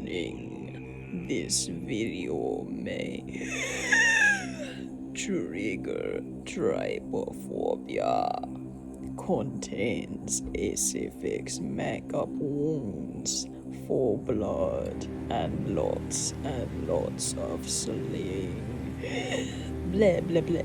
Warning, this video may trigger trypophobia, contains asphyx makeup wounds for blood and lots of slaying. Blah blah blah.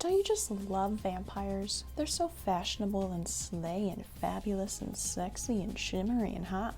Don't you just love vampires? They're so fashionable and slay and fabulous and sexy and shimmery and hot.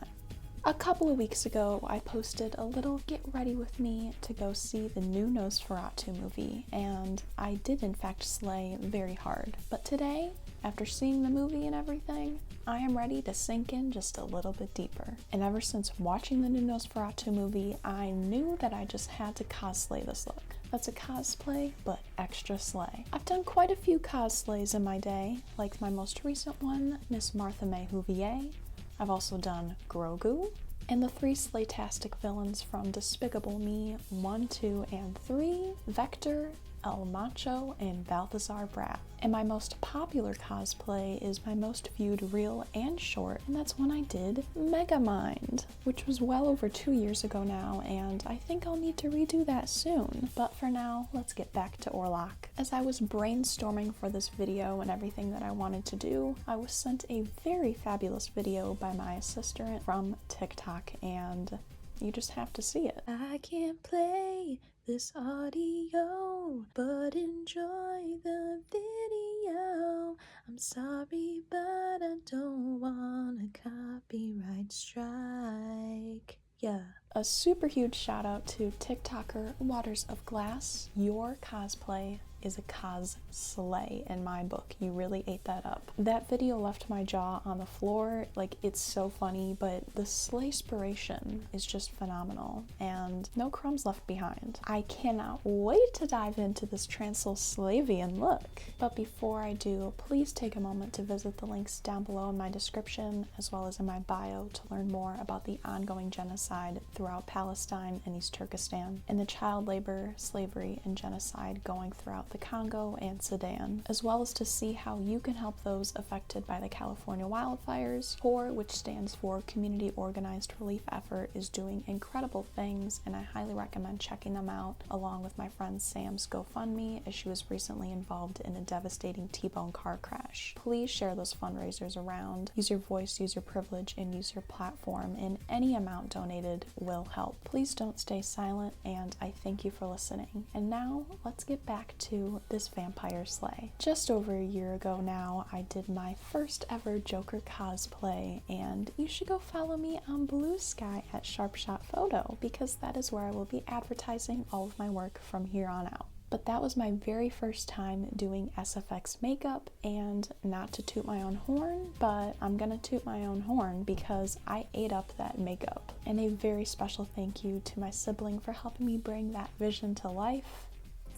A couple of weeks ago, I posted a little get ready with me to go see the new Nosferatu movie, and I did in fact slay very hard. But today, after seeing the movie and everything, I am ready to sink in just a little bit deeper. And ever since watching the new Nosferatu movie, I knew that I just had to cosplay this look. That's a cosplay, but extra slay. I've done quite a few cosplays in my day, like my most recent one, Miss Martha May Whovier. I've also done Grogu, and the three Slaytastic villains from Despicable Me 1, 2, and 3, Vector, El Macho, and Balthazar Brat. And my most popular cosplay is my most viewed reel and short, and that's when I did Megamind, which was well over 2 years ago now, and I think I'll need to redo that soon. But for now, let's get back to Orlok. As I was brainstorming for this video and everything that I wanted to do, I was sent a very fabulous video by my assistant from TikTok, and you just have to see it. I can't play this audio, but enjoy the video. I'm sorry, but I don't want a copyright strike. Yeah. A super huge shout out to TikToker Waters of Glass. Your cosplay is a cos-slay in my book. You really ate that up. That video left my jaw on the floor. Like, it's so funny, but the slayspiration is just phenomenal and no crumbs left behind. I cannot wait to dive into this Transylslavian look. But before I do, please take a moment to visit the links down below in my description as well as in my bio to learn more about the ongoing genocide throughout Palestine and East Turkistan and the child labor, slavery, and genocide going throughout the Congo and Sudan, as well as to see how you can help those affected by the California wildfires. CORE, which stands for Community Organized Relief Effort, is doing incredible things, and I highly recommend checking them out, along with my friend Sam's GoFundMe, as she was recently involved in a devastating T-bone car crash. Please share those fundraisers around. Use your voice, use your privilege, and use your platform, and any amount donated will help. Please don't stay silent, and I thank you for listening. And now, let's get back to this vampire slay. Just over a year ago now, I did my first ever Joker cosplay, and you should go follow me on Blue Sky at Sharpshot Photo, because that is where I will be advertising all of my work from here on out. But that was my very first time doing SFX makeup, and not to toot my own horn, but I'm gonna toot my own horn because I ate up that makeup. And a very special thank you to my sibling for helping me bring that vision to life.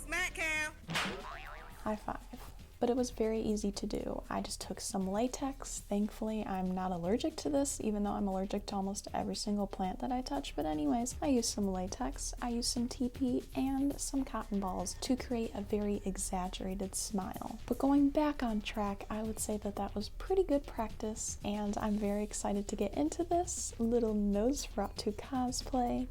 Smack cam! High five. But it was very easy to do. I just took some latex. Thankfully, I'm not allergic to this, even though I'm allergic to almost every single plant that I touch. But anyways, I used some latex, I used some TP, and some cotton balls to create a very exaggerated smile. But going back on track, I would say that that was pretty good practice, and I'm very excited to get into this little Nosferatu cosplay.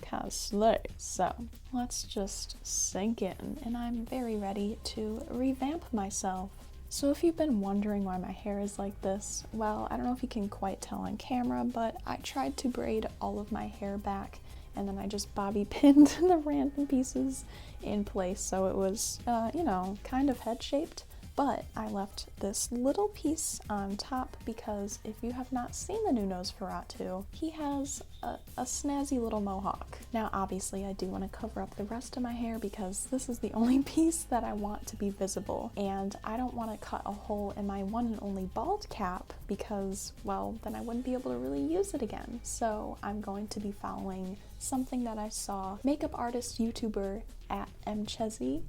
So, let's just sink in, and I'm very ready to revamp myself. So if you've been wondering why my hair is like this, well, I don't know if you can quite tell on camera, but I tried to braid all of my hair back, and then I just bobby pinned the random pieces in place, so it was, you know, kind of head-shaped. But I left this little piece on top because if you have not seen the new Nosferatu, he has a snazzy little mohawk. Now obviously I do want to cover up the rest of my hair because this is the only piece that I want to be visible, and I don't want to cut a hole in my one and only bald cap because, well, then I wouldn't be able to really use it again. So I'm going to be following something that I saw makeup artist YouTuber at mchezzy,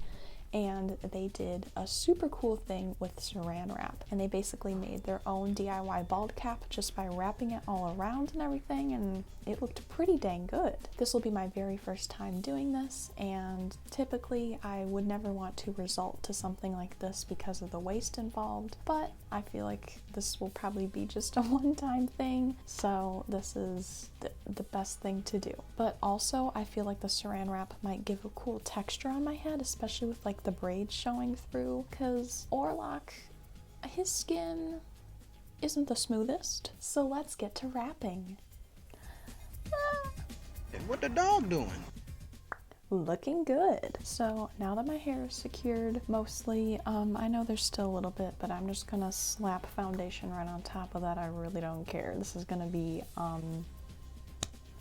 and they did a super cool thing with saran wrap, and they basically made their own DIY bald cap just by wrapping it all around and everything, and it looked pretty dang good. This will be my very first time doing this, and typically I would never want to resort to something like this because of the waste involved, but I feel like this will probably be just a one-time thing, so this is the best thing to do. But also I feel like the saran wrap might give a cool texture on my head, especially with like the braids showing through, because Orlok, his skin isn't the smoothest. So let's get to wrapping. What the dog doing? Looking good. So now that my hair is secured mostly, I know there's still a little bit, but I'm just gonna slap foundation right on top of that. I really don't care. This is gonna be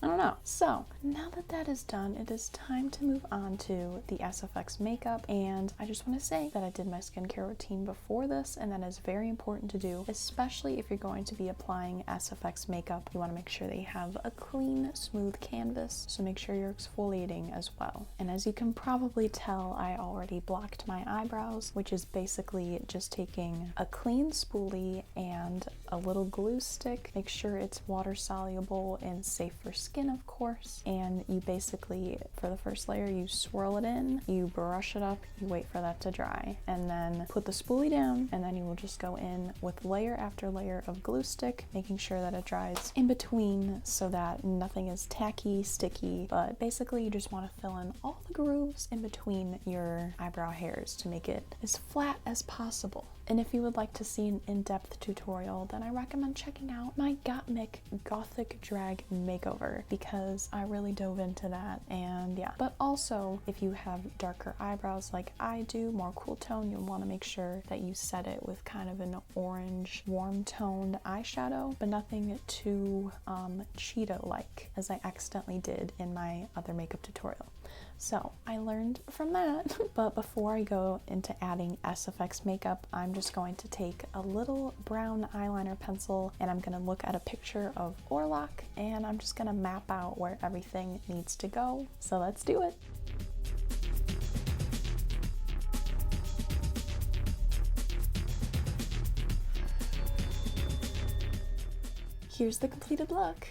I don't know. So now that that is done, it is time to move on to the SFX makeup, and I just want to say that I did my skincare routine before this, and that is very important to do, especially if you're going to be applying SFX makeup. You want to make sure that you have a clean, smooth canvas, so make sure you're exfoliating as well. And as you can probably tell, I already blocked my eyebrows, which is basically just taking a clean spoolie and a little glue stick. Make sure it's water soluble and safe for skin, of course, and you basically, for the first layer, you swirl it in, you brush it up, you wait for that to dry, and then put the spoolie down, and then you will just go in with layer after layer of glue stick, making sure that it dries in between so that nothing is tacky, sticky, but basically you just want to fill in all the grooves in between your eyebrow hairs to make it as flat as possible. And if you would like to see an in-depth tutorial, then I recommend checking out my Gottmik Gothic Drag Makeover, because I really dove into that, and yeah. But also, if you have darker eyebrows like I do, more cool tone, you'll want to make sure that you set it with kind of an orange, warm-toned eyeshadow, but nothing too Cheeto-like, as I accidentally did in my other makeup tutorial. So I learned from that. But before I go into adding SFX makeup, I'm just going to take a little brown eyeliner pencil, and I'm going to look at a picture of Orlok, and I'm just going to map out where everything needs to go. So let's do it. Here's the completed look.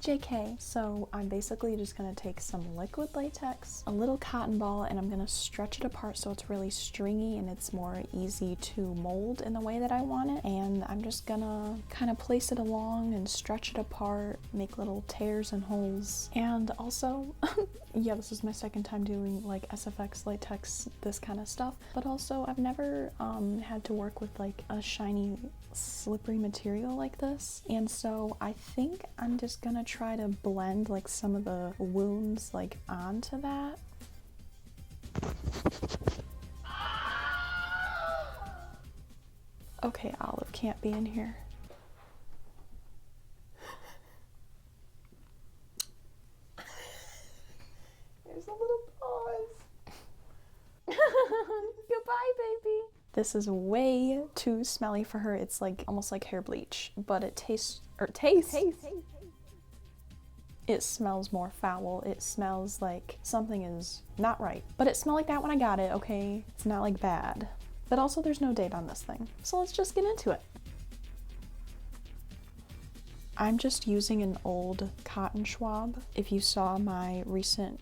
JK. So I'm basically just gonna take some liquid latex, a little cotton ball, and I'm gonna stretch it apart so it's really stringy and it's more easy to mold in the way that I want it. And I'm just gonna kind of place it along and stretch it apart, make little tears and holes. And also, yeah, this is my second time doing like SFX latex, this kind of stuff. But also, I've never had to work with like a shiny, slippery material like this, and so I think I'm just gonna try to blend like some of the wounds like onto that. Okay, Olive can't be in here. There's a little pause. Goodbye, baby. This is way too smelly for her. It's like almost like hair bleach, but it tastes. It smells more foul. It smells like something is not right. But it smelled like that when I got it, okay? It's not like bad. But also there's no date on this thing. So let's just get into it. I'm just using an old cotton swab. If you saw my recent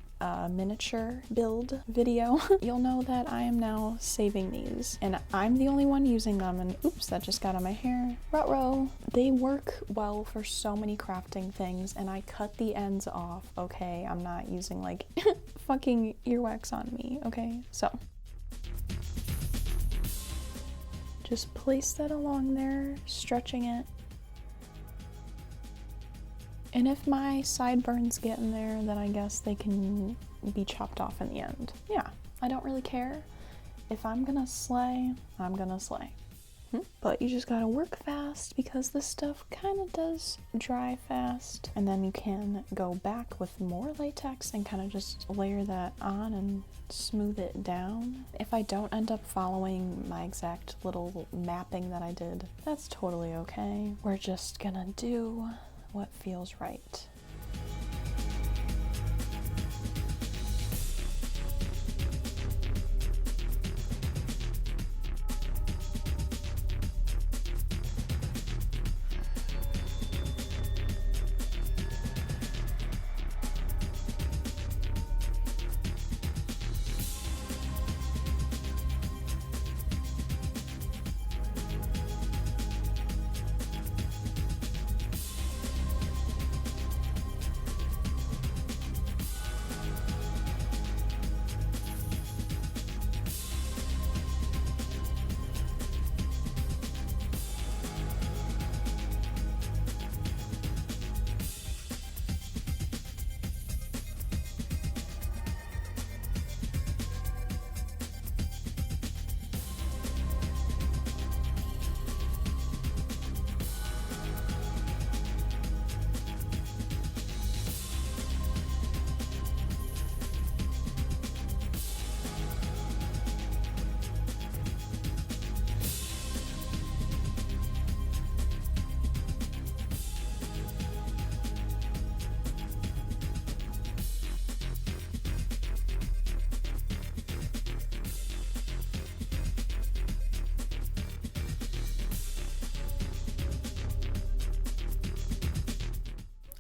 miniature build video, you'll know that I am now saving these, and I'm the only one using them, and oops, that just got on my hair. Ruh-roh. They work well for so many crafting things, and I cut the ends off, okay? I'm not using like fucking earwax on me, okay? So just place that along there, stretching it. And if my sideburns get in there, then I guess they can be chopped off in the end. Yeah, I don't really care. If I'm gonna slay, I'm gonna slay. But you just gotta work fast, because this stuff kind of does dry fast. And then you can go back with more latex and kind of just layer that on and smooth it down. If I don't end up following my exact little mapping that I did, that's totally okay. We're just gonna do what feels right.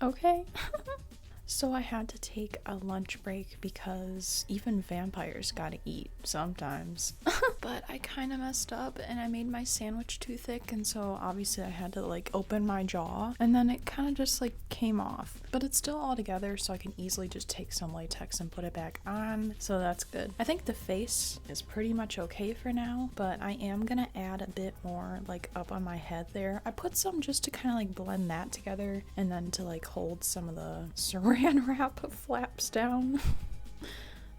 Okay. So I had to take a lunch break because even vampires gotta eat sometimes. But I kind of messed up and I made my sandwich too thick, and so obviously I had to like open my jaw, and then it kind of just like came off. But it's still all together, so I can easily just take some latex and put it back on, so that's good. I think the face is pretty much okay for now, but I am gonna add a bit more like up on my head there. I put some just to kind of like blend that together, and then to like hold some of the saran wrap flaps down.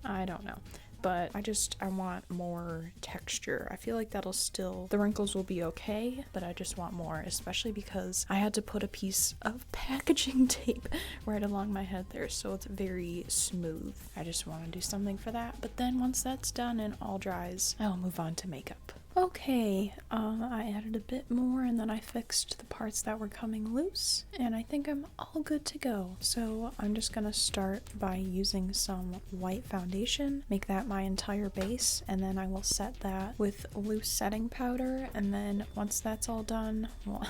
I don't know, but I want more texture. I feel like that'll still, the wrinkles will be okay, but I just want more, especially because I had to put a piece of packaging tape right along my head there, so it's very smooth. I just want to do something for that, but then once that's done and all dries, I'll move on to makeup. Okay, I added a bit more and then I fixed the parts that were coming loose, and I think I'm all good to go. So I'm just gonna start by using some white foundation, make that my entire base, and then I will set that with loose setting powder, and then once that's all done, well,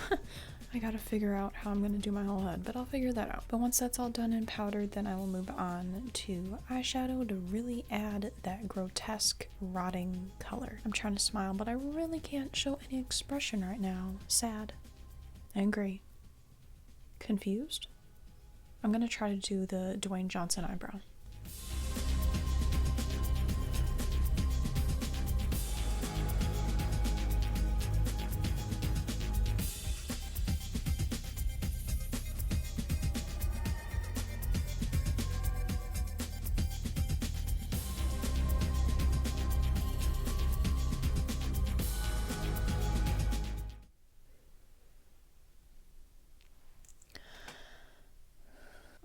I gotta figure out how I'm gonna do my whole head, but I'll figure that out. But once that's all done and powdered, then I will move on to eyeshadow to really add that grotesque, rotting color. I'm trying to smile, but I really can't show any expression right now. Sad. Angry. Confused? I'm gonna try to do the Dwayne Johnson eyebrow.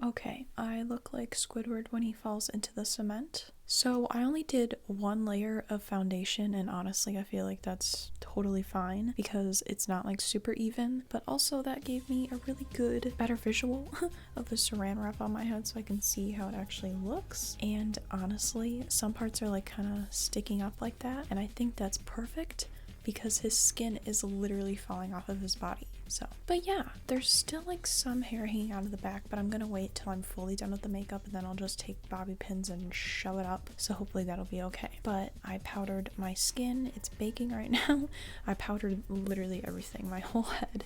Okay, I look like Squidward when he falls into the cement. So I only did one layer of foundation, and honestly I feel like that's totally fine because it's not like super even, but also that gave me a really good, better visual of the saran wrap on my head so I can see how it actually looks. And honestly, some parts are like kind of sticking up like that, and I think that's perfect because his skin is literally falling off of his body. So, but yeah, there's still like some hair hanging out of the back, but I'm gonna wait till I'm fully done with the makeup and then I'll just take bobby pins and shove it up. So hopefully that'll be okay. But I powdered my skin. It's baking right now. I powdered literally everything, my whole head.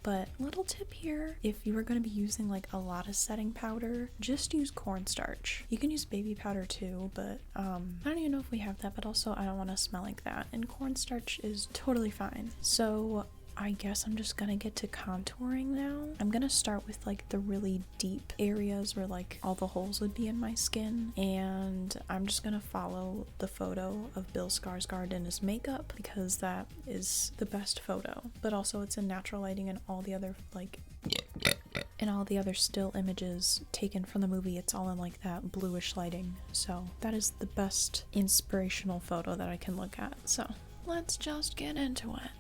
But little tip here, if you are going to be using like a lot of setting powder, just use cornstarch. You can use baby powder too, but I don't even know if we have that, but also I don't want to smell like that, and cornstarch is totally fine. So I guess I'm just gonna get to contouring now. I'm gonna start with like the really deep areas where like all the holes would be in my skin, and I'm just gonna follow the photo of Bill Skarsgård in his makeup because that is the best photo, but also it's in natural lighting, and all the other like and all the other still images taken from the movie, it's all in like that bluish lighting. So that is the best inspirational photo that I can look at. So let's just get into it.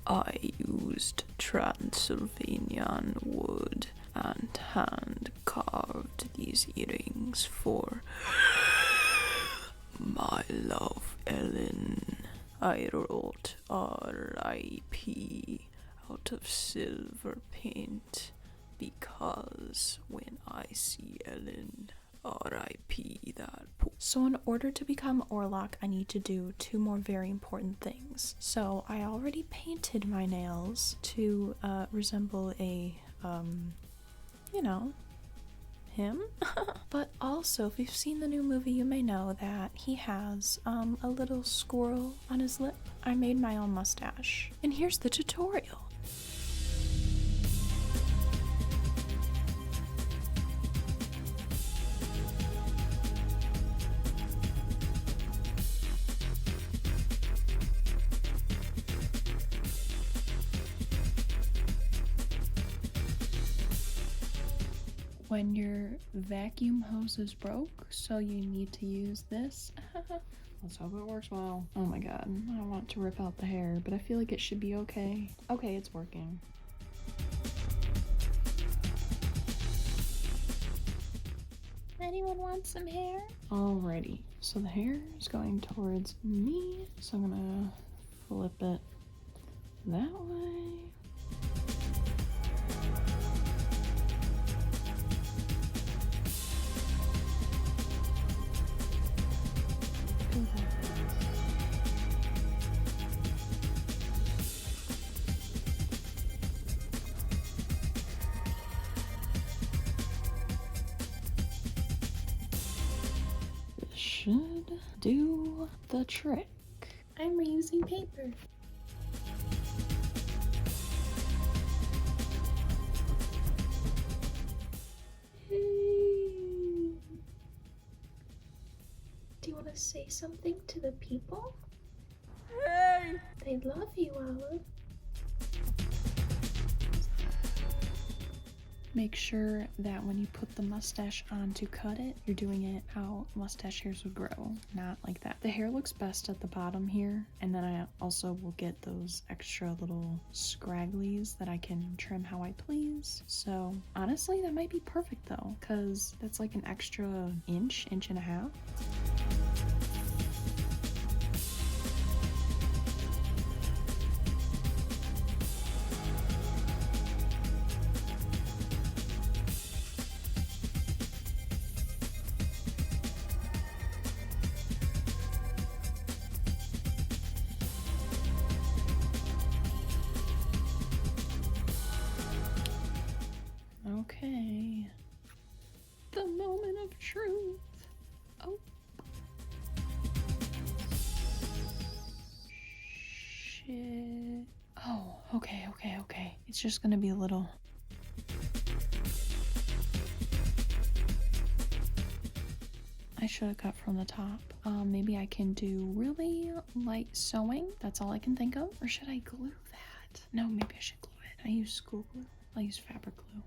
I used Transylvanian wood and hand carved these earrings for my love, Ellen. I wrote R.I.P. out of silver paint because when I see Ellen, R.I.P. that poor. So in order to become Orlok, I need to do 2 more very important things. So I already painted my nails to resemble a, you know, him. But also, if you've seen the new movie, you may know that he has a little squirrel on his lip. I made my own mustache. And here's the tutorial. When your vacuum hose is broke, so you need to use this. Let's hope it works well. Oh my god, I don't want to rip out the hair, but I feel like it should be okay. Okay, it's working. Anyone want some hair? Alrighty, so the hair is going towards me, so I'm gonna flip it that way. Should do the trick. I'm reusing paper. Do you want to say something to the people? Hey! They love you, Olive. Make sure that when you put the mustache on to cut it, you're doing it how mustache hairs would grow, not like that. The hair looks best at the bottom here, and then I also will get those extra little scragglies that I can trim how I please. So honestly, that might be perfect though, because that's like an extra inch and a half. Okay. The moment of truth. Oh. Shit. Oh, okay. It's just gonna be a little. I should have cut from the top. Maybe I can do really light sewing. That's all I can think of. Or should I glue that? No, maybe I should glue it. I use school glue. I'll use fabric glue.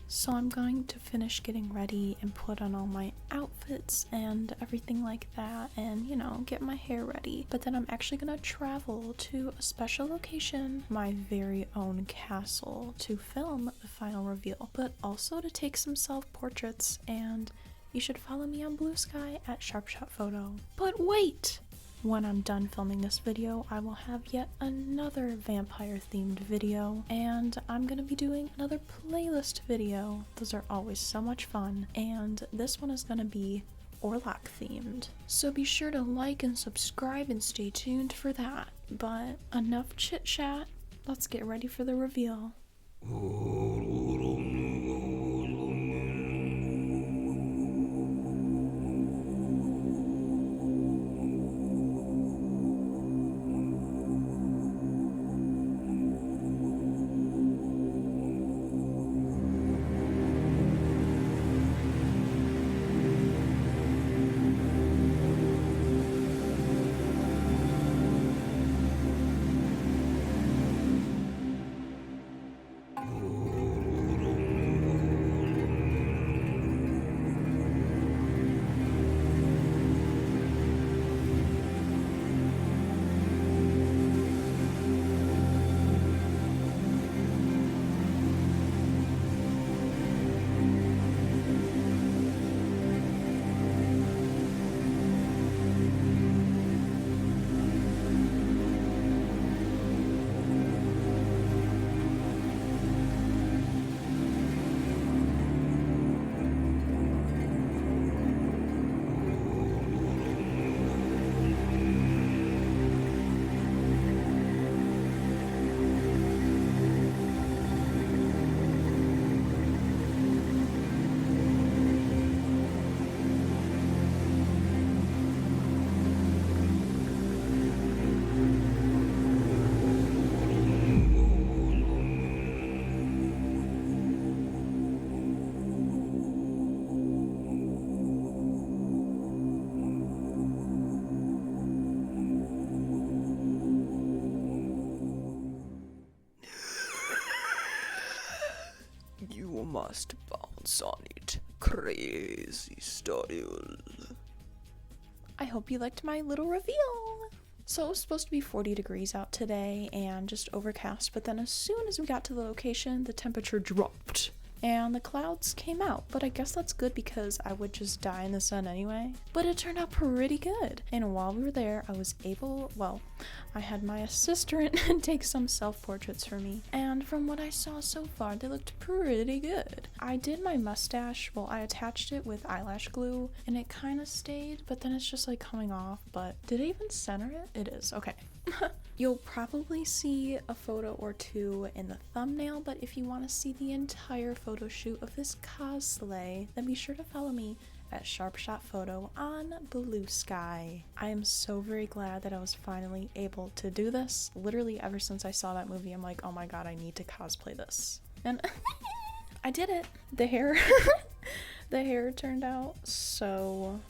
So I'm going to finish getting ready and put on all my outfits and everything like that and, you know, get my hair ready. But then I'm actually gonna travel to a special location, my very own castle, to film the final reveal, but also to take some self-portraits, and you should follow me on Blue Sky at SharpShotPhoto. But wait! When I'm done filming this video, I will have yet another vampire themed video, and I'm gonna be doing another playlist video. Those are always so much fun, and this one is gonna be Orlok themed. So be sure to like and subscribe and stay tuned for that. But enough chit chat, let's get ready for the reveal. You must bounce on it. Crazy style. I hope you liked my little reveal. So it was supposed to be 40 degrees out today and just overcast, but then as soon as we got to the location, the temperature dropped and the clouds came out. But I guess that's good because I would just die in the sun anyway. But it turned out pretty good. And while we were there, I was able, well, I had my assistant take some self-portraits for me. And from what I saw so far, they looked pretty good. I did my mustache, well, I attached it with eyelash glue and it kind of stayed, but then it's just like coming off. But did I even center it? It is, okay. You'll probably see a photo or two in the thumbnail, but if you want to see the entire photo shoot of this cosplay, then be sure to follow me at Sharp Shot Photo on Blue Sky. I am so very glad that I was finally able to do this. Literally ever since I saw that movie, I'm like, oh my god, I need to cosplay this. And I did it. The hair the hair turned out so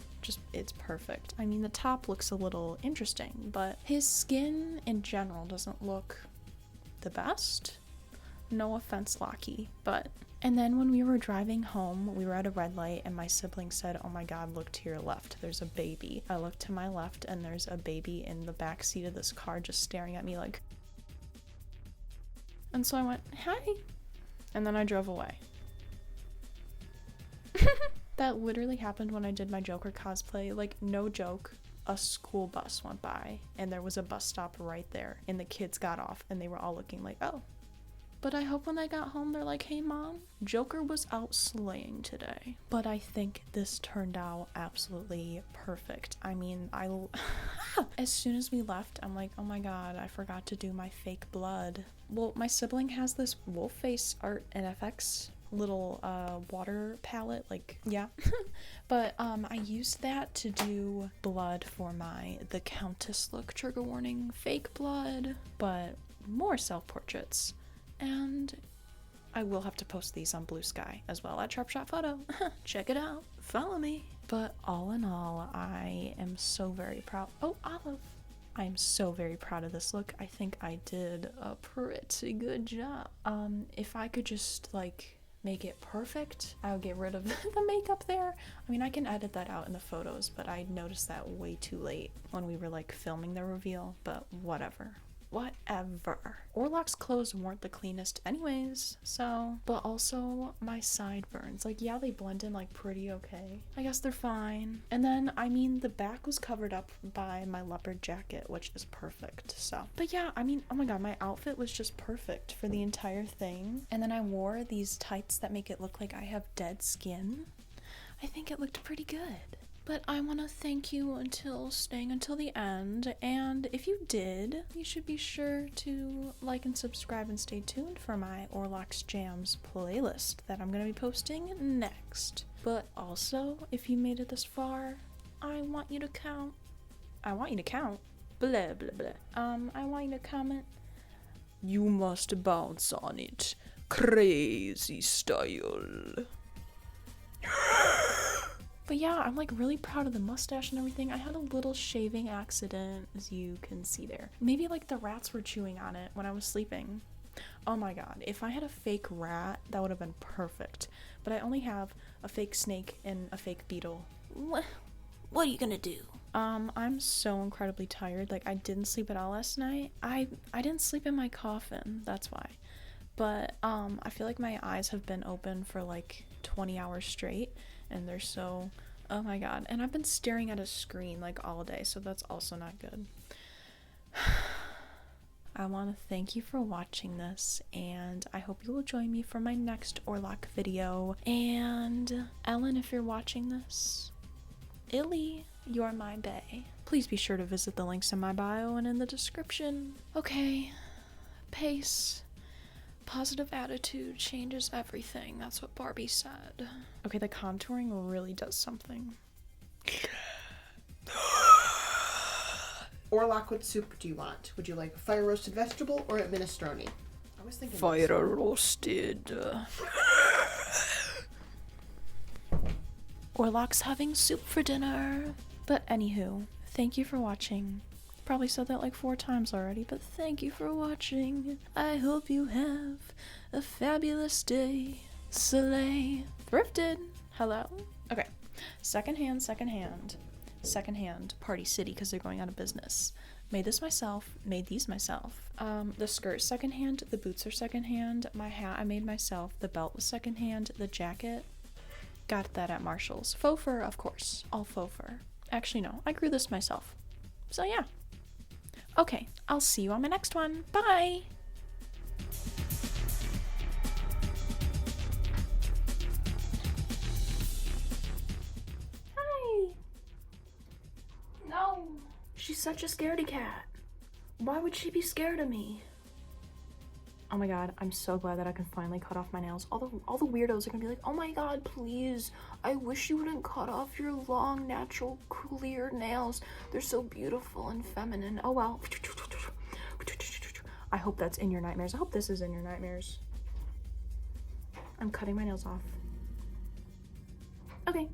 it's perfect. I mean, the top looks a little interesting, but his skin in general doesn't look the best. No offense, Lockie, but... And then when we were driving home, we were at a red light and my sibling said, oh my god, look to your left, there's a baby. I looked to my left and there's a baby in the back seat of this car just staring at me like... And so I went, hi, and then I drove away. That literally happened when I did my Joker cosplay. Like, no joke, a school bus went by and there was a bus stop right there and the kids got off and they were all looking like, oh. But I hope when they got home they're like, hey mom, Joker was out slaying today. But I think this turned out absolutely perfect. I mean, as soon as we left, I'm like, oh my god, I forgot to do my fake blood. Well, my sibling has this wolf face art and FX little water palette, like, yeah. But I used that to do blood for the Countess look, trigger warning, fake blood, but more self-portraits. And I will have to post these on Blue Sky as well at Sharp Shot Photo. Check it out, follow me. But all in all, I am so very proud. Oh, Olive. I am so very proud of this look. I think I did a pretty good job. If I could just like make it perfect, I would get rid of the makeup there. I mean, I can edit that out in the photos, but I noticed that way too late when we were like filming the reveal, but whatever. Orlok's clothes weren't the cleanest anyways, so, but also my sideburns, like, yeah, they blend in like pretty okay. I guess they're fine. And then, I mean, the back was covered up by my leopard jacket, which is perfect, so. But yeah, I mean, oh my god, my outfit was just perfect for the entire thing. And then I wore these tights that make it look like I have dead skin. I think it looked pretty good. But I want to thank you staying until the end, and if you did, you should be sure to like and subscribe and stay tuned for my Orlok's Jams playlist that I'm going to be posting next. But also, if you made it this far, I want you to count, blah blah blah, I want you to comment, you must bounce on it, crazy style. But yeah, I'm like really proud of the mustache and everything. I had a little shaving accident, as you can see there. Maybe like the rats were chewing on it when I was sleeping. Oh my god, if I had a fake rat, that would have been perfect. But I only have a fake snake and a fake beetle. What are you gonna do? I'm so incredibly tired. Like, I didn't sleep at all last night. I didn't sleep in my coffin, that's why. But I feel like my eyes have been open for like 20 hours straight. And they're so, oh my god. And I've been staring at a screen like all day, so that's also not good. I want to thank you for watching this, and I hope you will join me for my next Orlok video. And Ellen, if you're watching this, Illy, you're my bae. Please be sure to visit the links in my bio and in the description. Okay, pace. Positive attitude changes everything. That's what Barbie said. Okay, the contouring really does something. Orlok, what soup do you want? Would you like a fire roasted vegetable or a minestrone? I was thinking fire roasted. Orlok's having soup for dinner. But anywho, thank you for watching. Probably said that like 4 times already, but thank you for watching. I hope you have a fabulous day. Slay. Thrifted. Hello. Okay. Secondhand, secondhand. Secondhand. Party City because they're going out of business. Made this myself. Made these myself. The skirt secondhand. The boots are secondhand. My hat I made myself. The belt was secondhand. The jacket. Got that at Marshall's. Faux fur, of course. All faux fur. Actually, no. I grew this myself. So yeah. Okay. I'll see you on my next one. Bye! No. She's such a scaredy cat. Why would she be scared of me? Oh my god, I'm so glad that I can finally cut off my nails. All the weirdos are gonna be like, oh my god, please. I wish you wouldn't cut off your long, natural, clear nails. They're so beautiful and feminine. Oh well. I hope that's in your nightmares. I hope this is in your nightmares. I'm cutting my nails off. Okay.